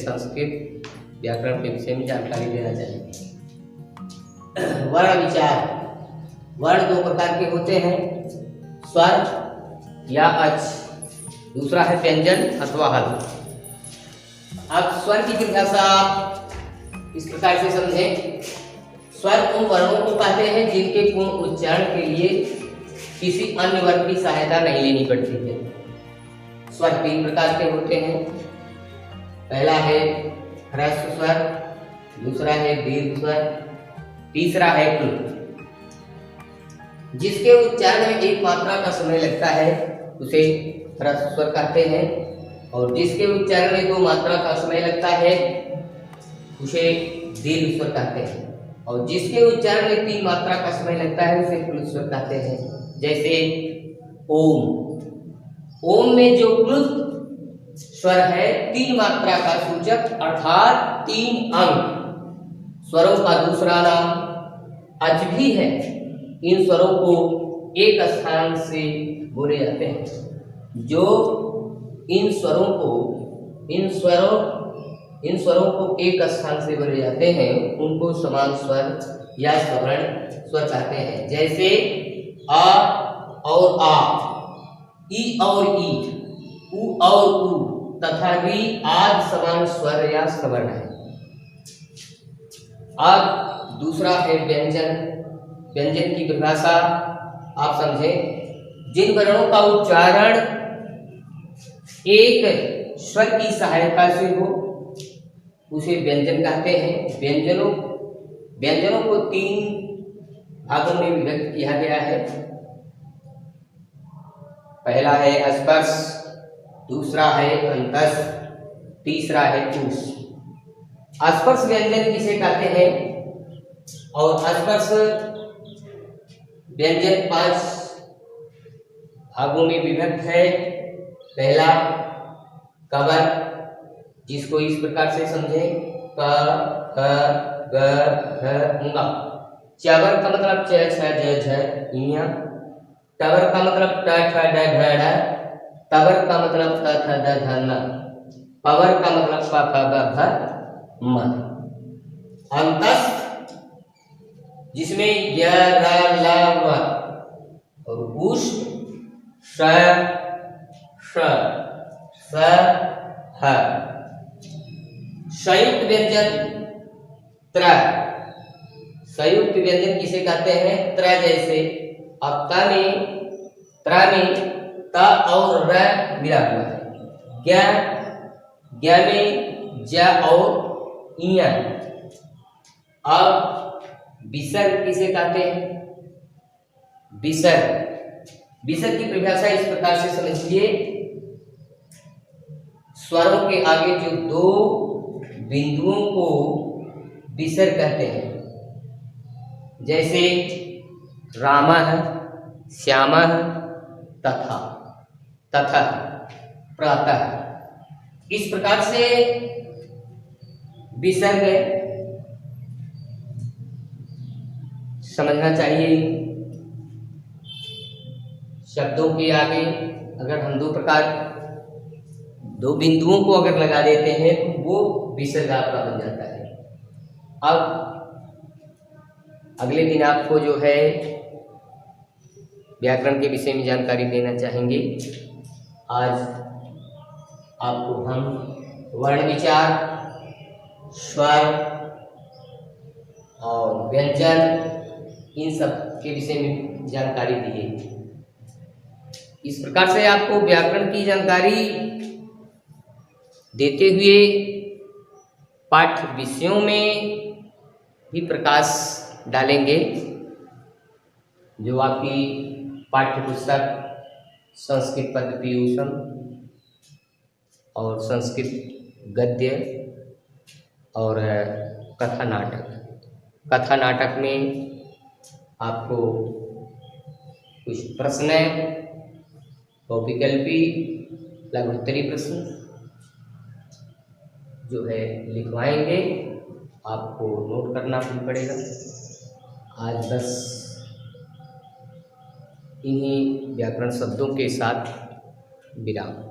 संस्कृत व्याकरण के विषय में जानकारी देना चाहेंगे। वर्ण विचार। वर्ण दो प्रकार के होते हैं, स्वर या अच, दूसरा है व्यंजन अथवा हल। अब स्वर की परिभाषा आप इस प्रकार से समझें। स्वर उन वर्णों को कहते हैं जिनके पूर्ण उच्चारण के लिए किसी अन्य वर्ण की सहायता नहीं लेनी पड़ती है। स्वर तीन प्रकार के होते हैं। पहला है ह्रस्व स्वर, दूसरा है दीर्घ स्वर, तीसरा है प्लुत। जिसके उच्चारण में एक मात्रा का समय लगता है उसे ह्रस्व स्वर कहते हैं, और जिसके उच्चारण में दो मात्रा का समय लगता है उसे दीर्घ स्वर कहते हैं, और जिसके उच्चारण में तीन मात्रा का समय लगता है उसे प्लुत स्वर कहते हैं। जैसे ओम। ओम में जो प्लुत स्वर है तीन मात्रा का सूचक अर्थात तीन अंक। स्वरों का दूसरा नाम अच भी है। इन स्वरों को एक स्थान से बोले जाते हैं। जो इन स्वरों को एक स्थान से बोले जाते हैं उनको समान स्वर या सवर्ण स्वर कहते हैं। जैसे अ और आ, ई और ई, उ और उ तथा री आदि समान स्वर या सवर्ण है। अब दूसरा है व्यंजन। व्यंजन की परिभाषा आप समझें। जिन वर्णों का उच्चारण एक स्वर की सहायता से हो उसे व्यंजन कहते हैं। व्यंजनों को तीन भागों में विभक्त किया गया है। पहला है स्पर्श, दूसरा है अंतस, तीसरा है उस। स्पर्श व्यंजन किसे कहते हैं? और स्पर्श व्यंजन 5 भागों में विभक्त है। पहला कवर, जिसको इस प्रकार से समझे क ख ग घ ङ। चवर का मतलब च छ ज झ इया। टवर का मतलब ट ठ ड ढ ढ। तवर का मतलब त थ द ध न। पवर का मतलब प फ ब भ म। अंतस्थ, जिसमें य र ल व, और उष श श स ह। संयुक्त व्यंजन त्र। संयुक्त व्यंजन किसे कहते हैं? त्र। जैसे अब त्र में त और र मिला हुआ है। ज्ञ में ज और इया। अब विसर्ग किसे कहते हैं? विसर्ग की परिभाषा इस प्रकार से समझिए। स्वरों के आगे जो दो बिंदुओं को विसर्ग कहते हैं। जैसे रामः, श्यामः, तथा, प्रातः। इस प्रकार से विसर्ग समझना चाहिए। शब्दों के आगे अगर हम दो बिंदुओं को अगर लगा देते हैं तो वो विसर्ग आपका बन जाता है। अब अगले दिन आपको जो है व्याकरण के विषय में जानकारी देना चाहेंगे। आज आपको हम वर्ण विचार, स्वर और व्यंजन, इन सब के विषय में जानकारी दी है। इस प्रकार से आपको व्याकरण की जानकारी देते हुए पाठ्य विषयों में भी प्रकाश डालेंगे। जो आपकी पाठ्य पुस्तक संस्कृत पद्य पीयूषम और संस्कृत गद्य और कथा नाटक में आपको कुछ प्रश्न, बहुविकल्पी, लघुत्तरी प्रश्न जो है लिखवाएंगे। आपको नोट करना भी पड़ेगा। आज बस इन्हीं व्याकरण शब्दों के साथ विराम।